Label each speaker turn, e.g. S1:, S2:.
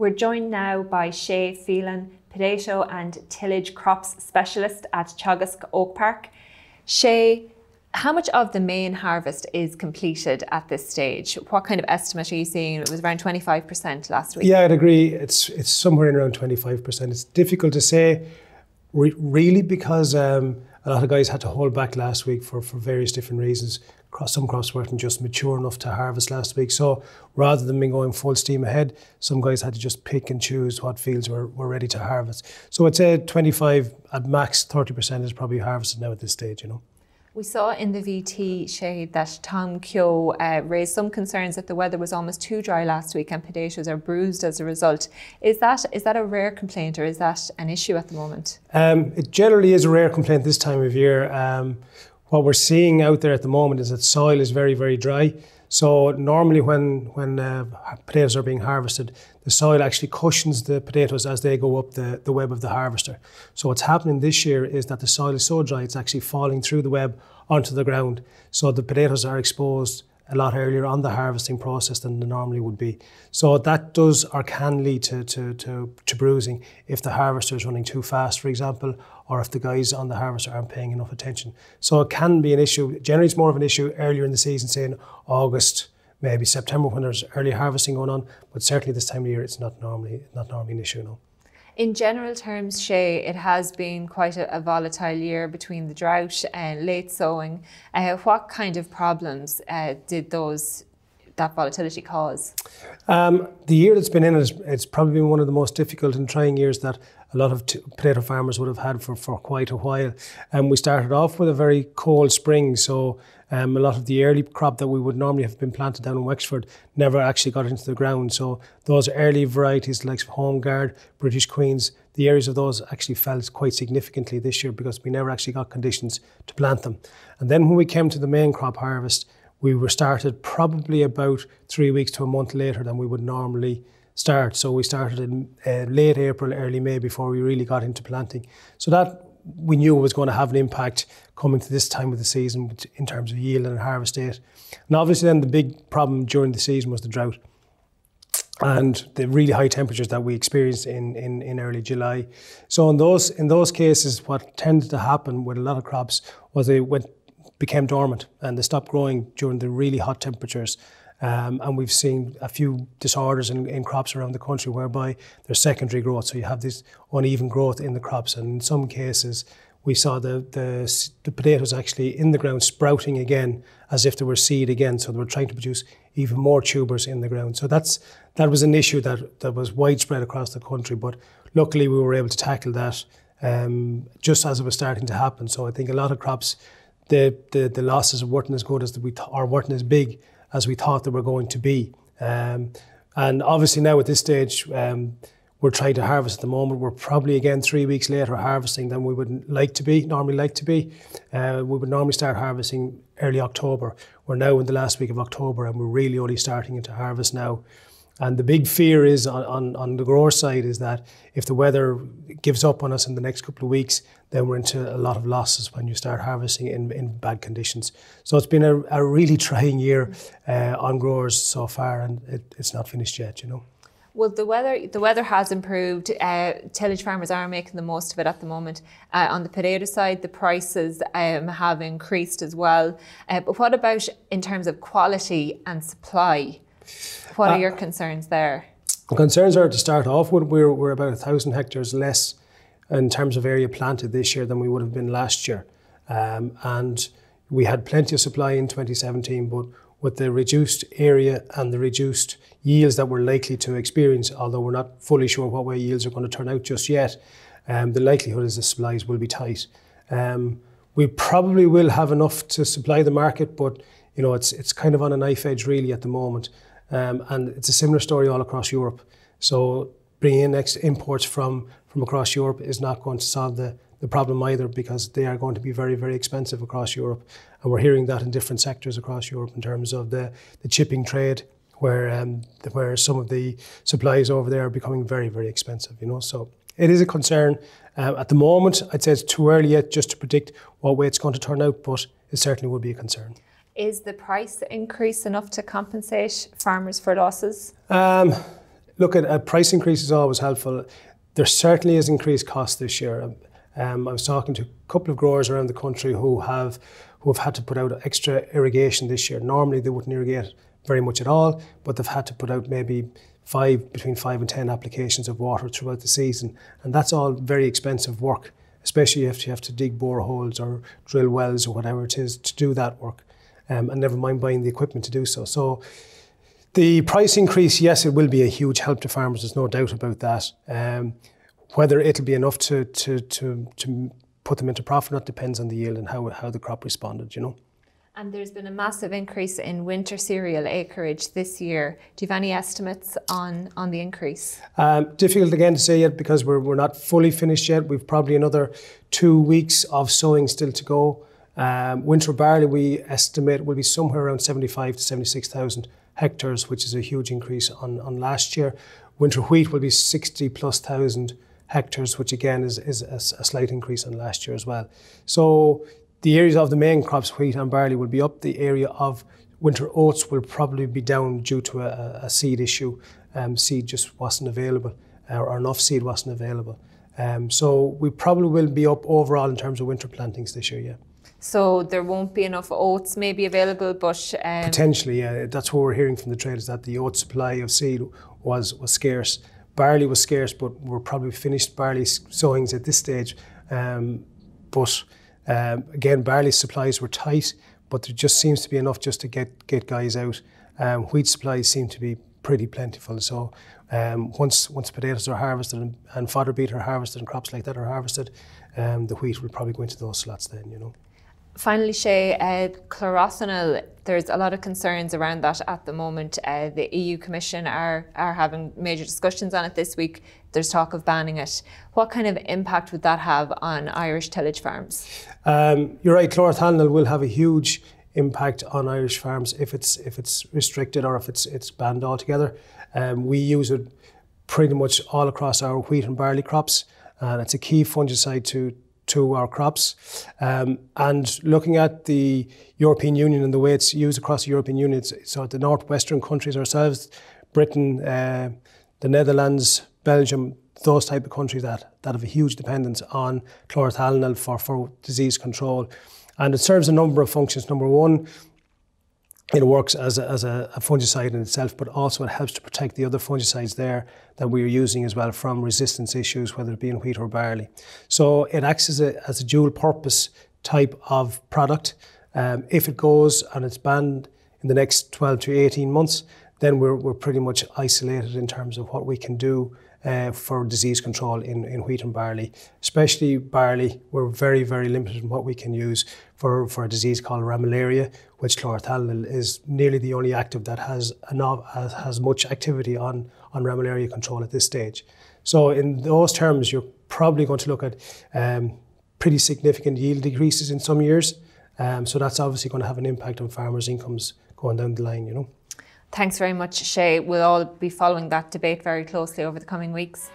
S1: We're joined now by Shay, Phelan, potato and tillage crops specialist at Teagasc Oak Park. Shay, how much of the main harvest is completed at this stage? What kind of estimate are you seeing? It was around 25% last week.
S2: Yeah, I'd agree. It's somewhere in around 25%. It's difficult to say really because a lot of guys had to hold back last week for various different reasons. Some crops weren't just mature enough to harvest last week. So rather than being going full steam ahead, some guys had to just pick and choose what fields were ready to harvest. So I'd say 25, at max 30% is probably harvested now at this stage,
S1: We saw in the VT, Shay, that Tom Keogh raised some concerns that the weather was almost too dry last week and potatoes are bruised as a result. Is that a rare complaint, or is that an issue at the moment? It
S2: generally is a rare complaint this time of year. What we're seeing out there at the moment is that soil is very, very dry. So normally when potatoes are being harvested, the soil actually cushions the potatoes as they go up the web of the harvester. So what's happening this year is that the soil is so dry, it's actually falling through the web onto the ground. So the potatoes are exposed a lot earlier on the harvesting process than they normally would be. So that does or can lead to bruising if the harvester is running too fast, for example, or if the guys on the harvester aren't paying enough attention. So it can be an issue. Generally, it's more of an issue earlier in the season, say in August, maybe September, when there's early harvesting going on. But certainly this time of year, it's not normally an issue, no.
S1: In general terms, Shay, it has been quite a volatile year between the drought and late sowing. What kind of problems did that volatility cause?
S2: The year that's been in it, it's probably been one of the most difficult and trying years that a lot of potato farmers would have had for quite a while. We started off with a very cold spring, so a lot of the early crop that we would normally have been planted down in Wexford never actually got into the ground. So those early varieties like Home Guard, British Queens, the areas of those actually fell quite significantly this year because we never actually got conditions to plant them. And then when we came to the main crop harvest, we were started probably about 3 weeks to a month later than we would normally start. So we started in late April, early May before we really got into planting. So that we knew was going to have an impact coming to this time of the season in terms of yield and harvest date. And obviously then the big problem during the season was the drought and the really high temperatures that we experienced in early July. So in those cases, what tended to happen with a lot of crops was they became dormant and they stopped growing during the really hot temperatures. And we've seen a few disorders in crops around the country whereby there's secondary growth. So you have this uneven growth in the crops. And in some cases, we saw the potatoes actually in the ground sprouting again as if they were seed again. So they were trying to produce even more tubers in the ground. So that was an issue that was widespread across the country. But luckily, we were able to tackle that just as it was starting to happen. So I think a lot of crops, the losses weren't as good as weren't as big as we thought they were going to be. And obviously now at this stage, we're trying to harvest at the moment. We're probably again 3 weeks later harvesting than we would normally like to be. We would normally start harvesting early October. We're now in the last week of October and we're really only starting into harvest now. And the big fear is on the grower side is that if the weather gives up on us in the next couple of weeks, then we're into a lot of losses when you start harvesting in bad conditions. So it's been a really trying year on growers so far, and it's not finished yet,
S1: Well, the weather has improved. Tillage farmers are making the most of it at the moment. On the potato side, the prices have increased as well. But what about in terms of quality and supply? What are your concerns there?
S2: The concerns are, to start off with, we're about 1,000 hectares less in terms of area planted this year than we would have been last year. And we had plenty of supply in 2017, but with the reduced area and the reduced yields that we're likely to experience, although we're not fully sure what way yields are going to turn out just yet, the likelihood is the supplies will be tight. We probably will have enough to supply the market, but it's kind of on a knife edge really at the moment. And it's a similar story all across Europe. So bringing in imports from across Europe is not going to solve the problem either, because they are going to be very, very expensive across Europe. And we're hearing that in different sectors across Europe in terms of the chipping trade, where some of the supplies over there are becoming very, very expensive, So it is a concern. At the moment, I'd say it's too early yet just to predict what way it's going to turn out, but it certainly would be a concern.
S1: Is the price increase enough to compensate farmers for losses?
S2: look at a price increase is always helpful. There certainly is increased cost this year. I was talking to a couple of growers around the country who have had to put out extra irrigation this year. Normally they wouldn't irrigate very much at all, but they've had to put out maybe between 5 and 10 applications of water throughout the season. And that's all very expensive work, especially if you have to dig boreholes or drill wells or whatever it is to do that work. And never mind buying the equipment to do so. So the price increase, yes, it will be a huge help to farmers. There's no doubt about that. Whether it'll be enough to put them into profit or not depends on the yield and how the crop responded, you know.
S1: And there's been a massive increase in winter cereal acreage this year. Do you have any estimates on the increase?
S2: Difficult again to say yet because we're not fully finished yet. We've probably another 2 weeks of sowing still to go. Winter barley we estimate will be somewhere around 75 to 76,000 hectares, which is a huge increase on last year. Winter wheat will be 60 plus thousand hectares, which again is a slight increase on last year as well. So the areas of the main crops, wheat and barley, will be up. The area of winter oats will probably be down due to a seed issue. Seed just wasn't available, or enough seed wasn't available. So we probably will be up overall in terms of winter plantings this year, yeah.
S1: So there won't be enough oats maybe available, but...
S2: Potentially, yeah. That's what we're hearing from the traders, that the oat supply of seed was scarce. Barley was scarce, but we're probably finished barley sowings at this stage. Again, barley supplies were tight, but there just seems to be enough just to get guys out. Wheat supplies seem to be pretty plentiful. So once potatoes are harvested and fodder beet are harvested and crops like that are harvested, the wheat will probably go into those slots then, you know.
S1: Finally, Shay, chlorothanol, there's a lot of concerns around that at the moment. The EU Commission are having major discussions on it this week. There's talk of banning it. What kind of impact would that have on Irish tillage farms?
S2: You're right, chlorothanol will have a huge impact on Irish farms if it's restricted or if it's banned altogether. We use it pretty much all across our wheat and barley crops, and it's a key fungicide to our crops. And looking at the European Union and the way it's used across the European Union, so the northwestern countries ourselves, Britain, the Netherlands, Belgium, those type of countries that have a huge dependence on chlorothalonil for disease control. And it serves a number of functions. Number one, it works as a fungicide in itself, but also it helps to protect the other fungicides there that we're using as well from resistance issues, whether it be in wheat or barley. So it acts as a dual purpose type of product. If it goes and it's banned in the next 12 to 18 months, then we're pretty much isolated in terms of what we can do for disease control in wheat and barley. Especially barley, we're very, very limited in what we can use for a disease called ramularia, which chlorothalonil is nearly the only active that has much activity on ramularia control at this stage. So in those terms, you're probably going to look at pretty significant yield decreases in some years. So that's obviously going to have an impact on farmers' incomes going down the line, you know.
S1: Thanks very much, Shay. We'll all be following that debate very closely over the coming weeks.